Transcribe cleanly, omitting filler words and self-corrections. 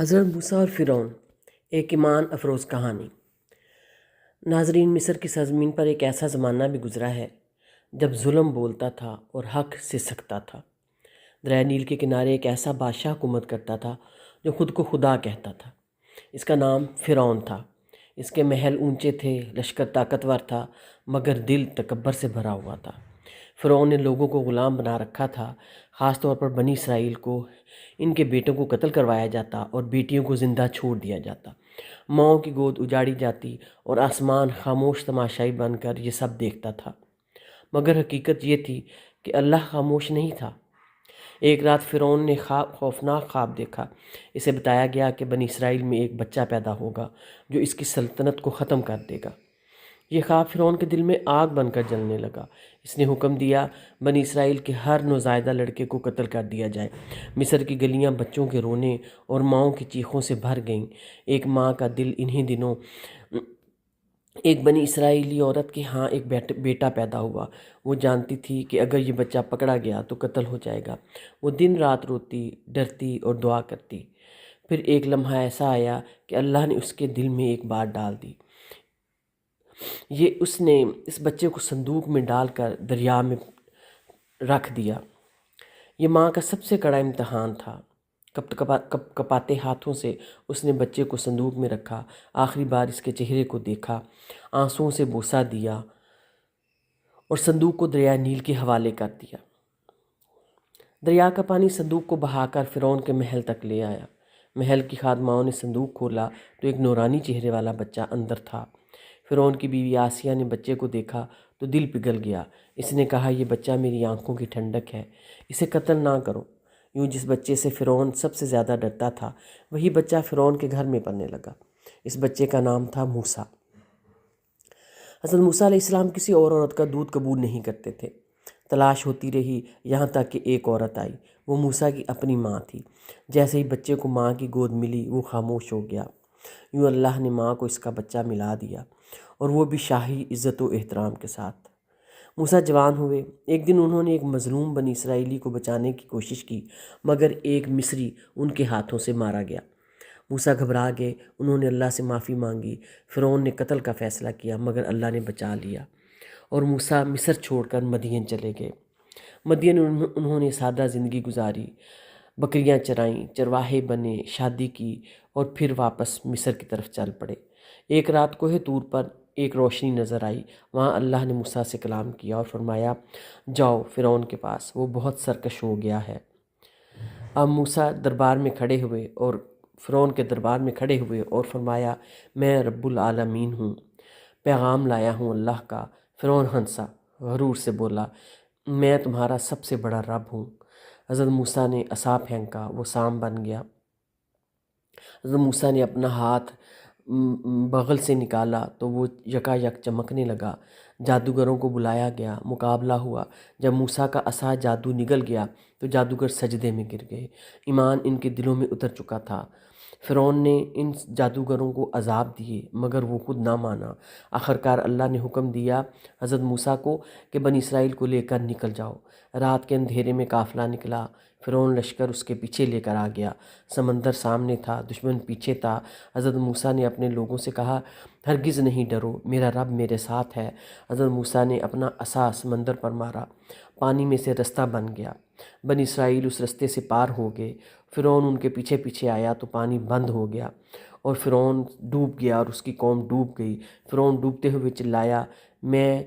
حضرت موسیٰ اور فرعون، ایک ایمان افروز کہانی۔ ناظرین، مصر کی سرزمین پر ایک ایسا زمانہ بھی گزرا ہے جب ظلم بولتا تھا اور حق سے سکتا تھا۔ دریائے نیل کے کنارے ایک ایسا بادشاہ حکومت کرتا تھا جو خود کو خدا کہتا تھا۔ اس کا نام فرعون تھا۔ اس کے محل اونچے تھے، لشکر طاقتور تھا، مگر دل تکبر سے بھرا ہوا تھا۔ فرعون نے لوگوں کو غلام بنا رکھا تھا، خاص طور پر بنی اسرائیل کو۔ ان کے بیٹوں کو قتل کروایا جاتا اور بیٹیوں کو زندہ چھوڑ دیا جاتا، ماؤں کی گود اجاڑی جاتی اور آسمان خاموش تماشائی بن کر یہ سب دیکھتا تھا۔ مگر حقیقت یہ تھی کہ اللہ خاموش نہیں تھا۔ ایک رات فرعون نے خوفناک خواب دیکھا۔ اسے بتایا گیا کہ بنی اسرائیل میں ایک بچہ پیدا ہوگا جو اس کی سلطنت کو ختم کر دے گا۔ یہ خواب فرعون کے دل میں آگ بن کر جلنے لگا۔ اس نے حکم دیا بنی اسرائیل کے ہر نوزائیدہ لڑکے کو قتل کر دیا جائے۔ مصر کی گلیاں بچوں کے رونے اور ماؤں کی چیخوں سے بھر گئیں۔ ایک ماں کا دل انہی دنوں ایک بنی اسرائیلی عورت کے ہاں ایک بیٹا پیدا ہوا۔ وہ جانتی تھی کہ اگر یہ بچہ پکڑا گیا تو قتل ہو جائے گا۔ وہ دن رات روتی، ڈرتی اور دعا کرتی۔ پھر ایک لمحہ ایسا آیا کہ اللہ نے اس کے دل میں ایک بات ڈال دی۔ اس نے اس بچے کو صندوق میں ڈال کر دریا میں رکھ دیا۔ یہ ماں کا سب سے کڑا امتحان تھا۔ کپاتے ہاتھوں سے اس نے بچے کو صندوق میں رکھا، آخری بار اس کے چہرے کو دیکھا، آنسوؤں سے بوسہ دیا اور صندوق کو دریائے نیل کے حوالے کر دیا۔ دریا کا پانی صندوق کو بہا کر فرعون کے محل تک لے آیا۔ محل کی خادماؤں نے صندوق کھولا تو ایک نورانی چہرے والا بچہ اندر تھا۔ فرعون کی بیوی آسیہ نے بچے کو دیکھا تو دل پگھل گیا۔ اس نے کہا، یہ بچہ میری آنکھوں کی ٹھنڈک ہے، اسے قتل نہ کرو۔ یوں جس بچے سے فرعون سب سے زیادہ ڈرتا تھا، وہی بچہ فرعون کے گھر میں پلنے لگا۔ اس بچے کا نام تھا موسیٰ۔ حضرت موسیٰ علیہ السلام کسی اور عورت کا دودھ قبول نہیں کرتے تھے۔ تلاش ہوتی رہی یہاں تک کہ ایک عورت آئی۔ وہ موسیٰ کی اپنی ماں تھی۔ جیسے ہی بچے کو ماں کی گود ملی، وہ خاموش ہو گیا۔ یوں اللہ نے ماں کو اس کا بچہ ملا دیا، اور وہ بھی شاہی عزت و احترام کے ساتھ۔ موسیٰ جوان ہوئے۔ ایک دن انہوں نے ایک مظلوم بنی اسرائیلی کو بچانے کی کوشش کی، مگر ایک مصری ان کے ہاتھوں سے مارا گیا۔ موسیٰ گھبرا گئے۔ انہوں نے اللہ سے معافی مانگی۔ فرعون نے قتل کا فیصلہ کیا، مگر اللہ نے بچا لیا، اور موسیٰ مصر چھوڑ کر مدین چلے گئے۔ مدین انہوں نے سادہ زندگی گزاری، بکریاں چرائیں، چرواہے بنے، شادی کی، اور پھر واپس مصر کی طرف چل پڑے۔ ایک رات کوہ طور پر ایک روشنی نظر آئی۔ وہاں اللہ نے موسیٰ سے کلام کیا اور فرمایا، جاؤ فرعون کے پاس، وہ بہت سرکش ہو گیا ہے۔ اب موسیٰ دربار میں کھڑے ہوئے اور فرعون کے دربار میں کھڑے ہوئے اور فرمایا، میں رب العالمین ہوں، پیغام لایا ہوں اللہ کا۔ فرعون ہنسا، غرور سے بولا، میں تمہارا سب سے بڑا رب ہوں۔ حضرت موسیٰ نے عصا پھینکا، وہ سام بن گیا۔ حضرت موسیٰ نے اپنا ہاتھ بغل سے نکالا تو وہ یکا یک چمکنے لگا۔ جادوگروں کو بلایا گیا، مقابلہ ہوا۔ جب موسیٰ کا عصا جادو نگل گیا تو جادوگر سجدے میں گر گئے۔ ایمان ان کے دلوں میں اتر چکا تھا۔ فرعون نے ان جادوگروں کو عذاب دیے، مگر وہ خود نہ مانا۔ آخرکار اللہ نے حکم دیا حضرت موسیٰ کو کہ بنی اسرائیل کو لے کر نکل جاؤ۔ رات کے اندھیرے میں قافلہ نکلا۔ فرعون لشکر اس کے پیچھے لے کر آ گیا۔ سمندر سامنے تھا، دشمن پیچھے تھا۔ حضرت موسیٰ نے اپنے لوگوں سے کہا، ہرگز نہیں ڈرو، میرا رب میرے ساتھ ہے۔ حضرت موسیٰ نے اپنا عصا سمندر پر مارا، پانی میں سے رستہ بن گیا۔ بنی اسرائیل اس رستے سے پار ہو گئے۔ فرعون ان کے پیچھے پیچھے آیا تو پانی بند ہو گیا، اور فرعون ڈوب گیا اور اس کی قوم ڈوب گئی۔ فرعون ڈوبتے ہوئے چلایا، میں